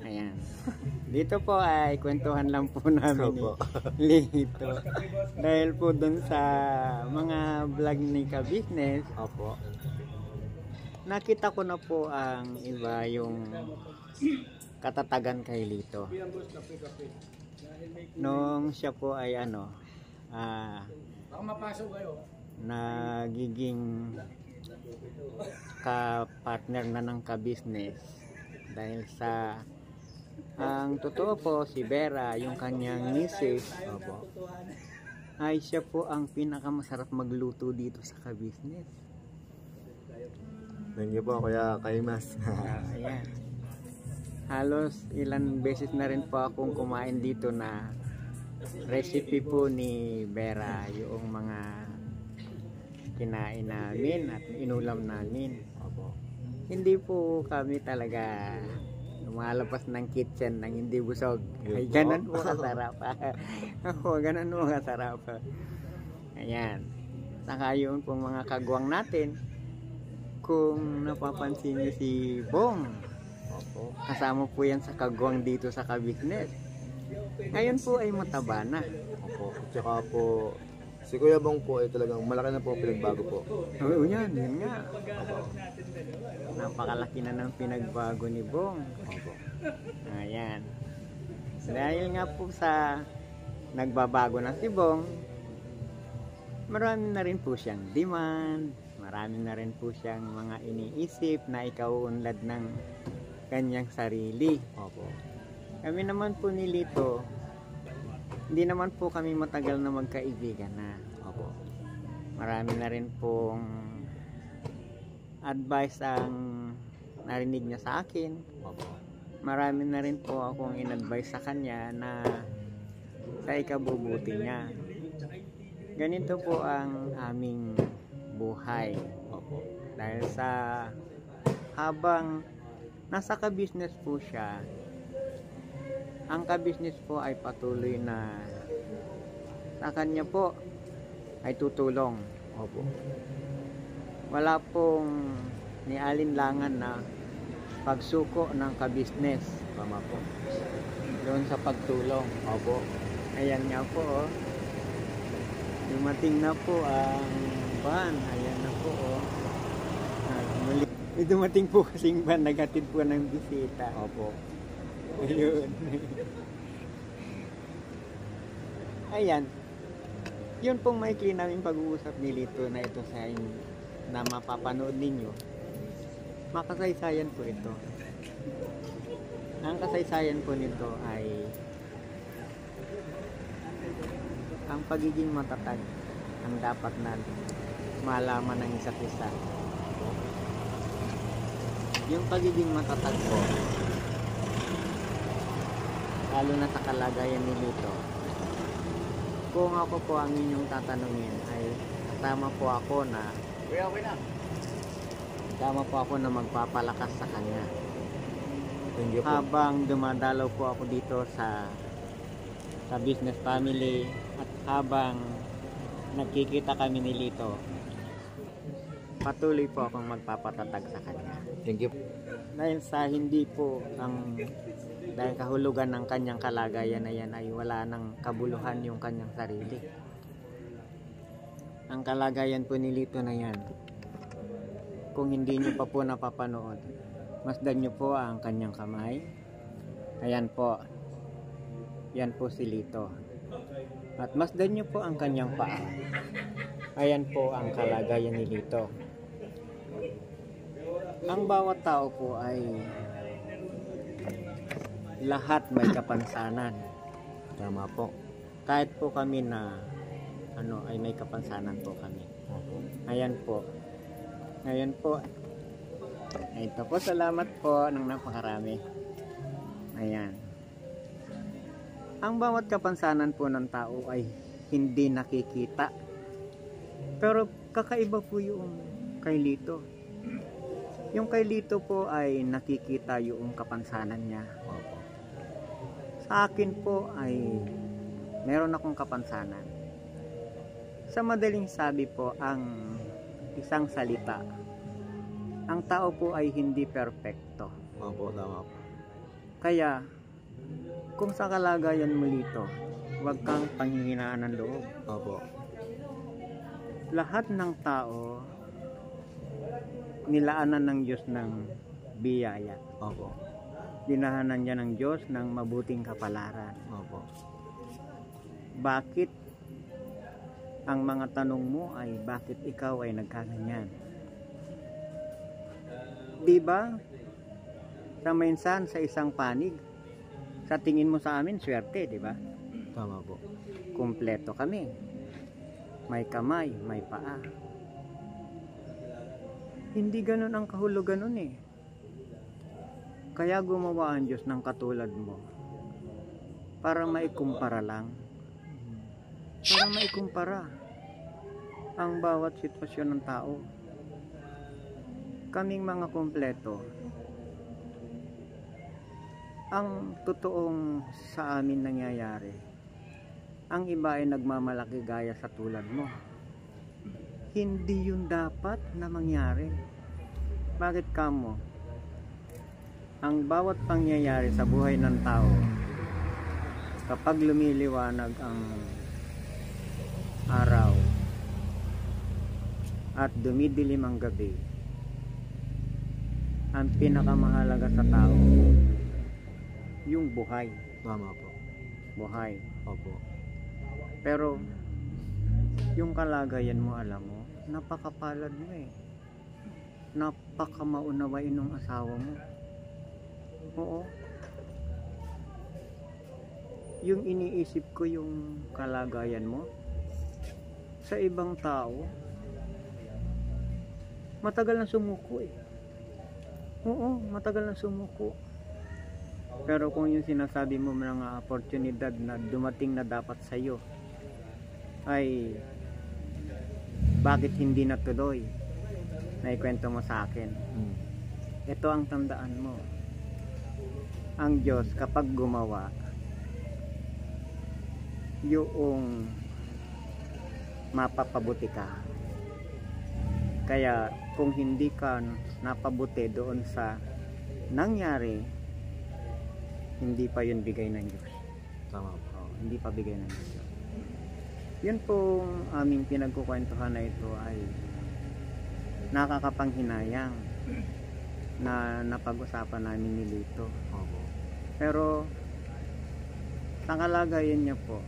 Ayan. Dito po ay kwentuhan lang po namin Opo. ni Lito. Dahil po dun sa mga vlog ni Ka-Business, Opo. nakita ko na po ang iba yung katatagan kay Lito. Nung siya po ay nagiging ka-partner na ng Ka-Business dahil sa ang totoo po si Vera, yung kanyang misis, opo, ay siya po ang pinakamasarap magluto dito sa Ka-Business. Thank you po, Kuya Kaimas. Ayan. Halos ilan beses na rin po akong kumain dito na recipe po ni Vera, yung mga kinain namin at inulam namin. Opo. Hindi po kami talaga lumalabas ng kitchen nang hindi busog. Ay, ganun po kasarap. Oo, ganun po kasarap. Ayan. Saka yun pong mga kagwang natin. Kung napapansin niyo si Bong, Opo. kasama po yan sa kagwang dito sa Ka-Business. Ngayon po ay mataba na. Opo. Tsaka po, si Kuya Bong po ay talagang malaki na po pinagbago po. Oo, yan nga. Napakalaki na ng pinagbago ni Bong. Opo. Ayan. Dahil nga po sa nagbabago na si Bong, marami na rin po siyang demand. Marami na rin po siyang mga iniisip na ikauunlad ng kanyang sarili. Opo. Kami naman po ni Lito, hindi naman po kami matagal na magkaibigan na. Opo. Marami na rin pong advice ang narinig niya sa akin. Opo. Marami na rin po akong in-advise sa kanya na sa ikabubuti niya. Ganito po ang aming buhay. Opo. Dahil sa habang nasa Ka-Business po siya, ang Ka-Business po ay patuloy na sa kanya po ay tutulong. Opo. Wala pong nialinlangan na pagsuko ng Ka-Business. Tama po. Doon sa pagtulong. Opo. Ayan nga po, oh. Dumating na po ang van. Ayan na po, oh. Muli. May dumating po kasing van, naghatid po ng bisita. Opo. Ayun. Ayan. Yun pong maikli namin pag-uusap ni Lito na ito sa na mapapanood ninyo. Makasaysayan po ito. Ang kasaysayan po nito ay ang pagiging matatag ang dapat na malaman ng isa't isa. Yung pagiging matatag po, lalo na sa kalagayan ni Lito, kung ako po ang inyong tatanungin ay kasama po ako na magpapalakas sa kanya. Thank you po. Habang dumadalaw po ako dito sa business family at habang nagkikita kami ni Lito, patuloy po akong magpapatatag sa kanya. Thank you. Dahil sa hindi po dahil kahulugan ng kanyang kalagayan na yan ay wala ng kabuluhan yung kanyang sarili. Ang kalagayan po ni Lito na yan, kung hindi nyo pa po napapanood, masdan nyo po ang kanyang kamay. Ayan po. Yan po si Lito. At masdan nyo po ang kanyang paa. Ayan po ang kalagayan ni Lito. Ang bawat tao po ay lahat may kapansanan. Tama po. Kahit po kami na ay may kapansanan po kami. Opo. Ayan po. Ngayon po. Ito po, salamat po ng napakarami. Ayan. Ang bawat kapansanan po ng tao ay hindi nakikita. Pero kakaiba po yung kay Lito. Yung kay Lito po ay nakikita yung kapansanan niya. Opo. Sa akin po ay meron akong kapansanan. Sa madaling sabi po, ang isang salita, ang tao po ay hindi perpekto. Opo, tama po. Kaya, kung sa kalagayan mo dito, huwag kang panghihinaan ng loob. Opo. Lahat ng tao, nilaanan ng Diyos ng biyaya. Opo. Dinahanan niya ng Diyos ng mabuting kapalaran. Opo. Bakit ang mga tanong mo ay bakit ikaw ay nagkaganyan? Diba? Sa minsan sa isang panig, sa tingin mo sa amin, swerte, diba? Tama po. Kumpleto kami. May kamay, may paa. Hindi ganun ang kahulugan nun eh. Kaya gumawa ang Diyos ng katulad mo. Para maikumpara lang. Para maikumpara ang bawat sitwasyon ng tao. Kaming mga kumpleto, ang totoong sa amin nangyayari, ang iba ay nagmamalaki gaya sa tulad mo. Hindi yun dapat na mangyari. Bakit kamo? Ang bawat pangyayari sa buhay ng tao, kapag lumiliwanag ang araw at dumidilim ang gabi, ang pinakamahalaga sa tao, yung buhay. Tama po. Buhay. Opo. Pero, yung kalagayan mo, alam mo, napakapalad mo eh. Napakamaunawain ng asawa mo. Oo. Yung iniisip ko yung kalagayan mo, sa ibang tao, matagal na sumuko eh. Oo, matagal na sumuko. Pero kung yung sinasabi mo mga oportunidad na dumating na dapat sa'yo, ay bakit hindi natuloy? Naikwento mo sa akin. Ito ang tandaan mo. Ang Diyos kapag gumawa, yung mapapabuti ka. Kaya kung hindi ka napabuti doon sa nangyari, hindi pa yun bigay ng Diyos. Tama po. Hindi pa bigay ng Diyos. Yun pong aming pinagkukwentuhan na ito ay nakakapanghinayang na napag-usapan namin ni Lito. Opo. Pero sa kalagayan niya po,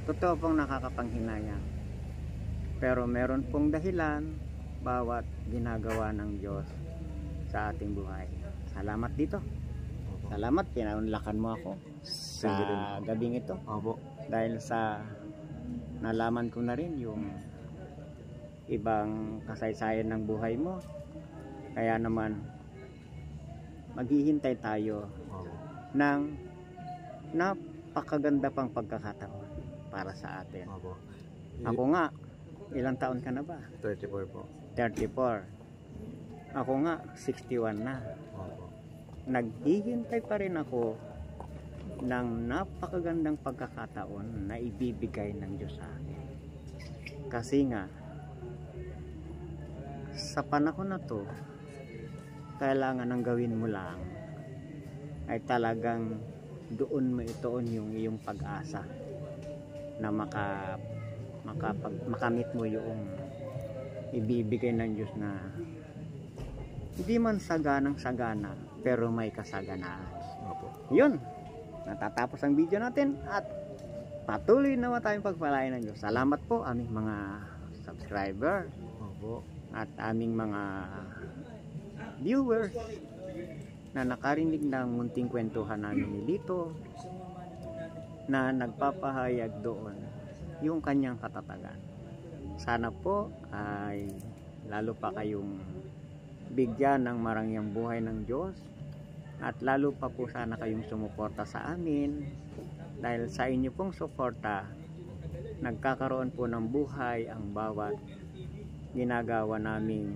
totoo pong nakakapanghinayang. Pero meron pong dahilan bawat ginagawa ng Diyos sa ating buhay. Salamat dito. Salamat, pinaunlakan mo ako sa gabing ito. Opo. Dahil sa nalaman ko na rin yung ibang kasaysayan ng buhay mo. Kaya naman, maghihintay tayo Opo. ng napakaganda pang pagkakataon para sa atin. Opo. Ako nga, ilang taon ka na ba? 34 po. 34. Ako nga, 61 na. Opo. Naghihintay pa rin ako ng napakagandang pagkakataon na ibibigay ng Diyos sa akin. Kasi nga, sa panahon na to, kailangan ang gawin mo lang ay talagang doon mo itoon yung iyong pag-asa na makamit mo yung ibibigay ng Diyos na hindi man saganang sagana pero may kasaganaan. Opo. Yun, natatapos ang video natin at patuloy naman tayong pagpalain ng Diyos. Salamat po aming mga subscriber Opo. at aming mga viewers na nakarinig ng munting kwentuhan namin ni Lito na nagpapahayag doon yung kanyang katatagan. Sana po ay lalo pa kayong bigyan ng marangyang buhay ng Diyos at lalo pa po sana kayong sumuporta sa amin dahil sa inyo pong suporta nagkakaroon po ng buhay ang bawat ginagawa naming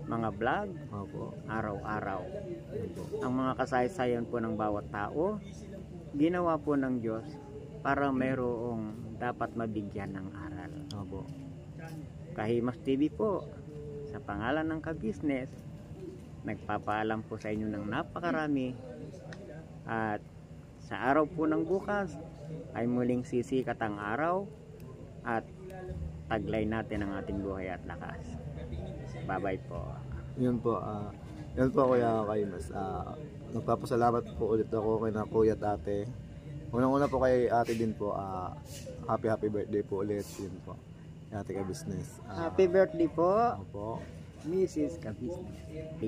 mga vlog Opo. araw-araw. Opo. Ang mga kasaysayan po ng bawat tao ginawa po ng Diyos para mayroong dapat mabigyan ng aral. Opo. Kahimas TV po, sa pangalan ng Ka-Business, nagpapaalam po sa inyo ng napakarami At sa araw po ng bukas ay muling sisikat ang araw at taglay natin ang ating buhay at lakas. Bye-bye po. Yun po, Kuya Kaimas. Nagpapasalamat po ulit ako kay na kuya at ate. Unang-una po kay ate din po, happy birthday po ulit. Yun po, ate ka business. Happy birthday po, Opo. Mrs. Kabisnes.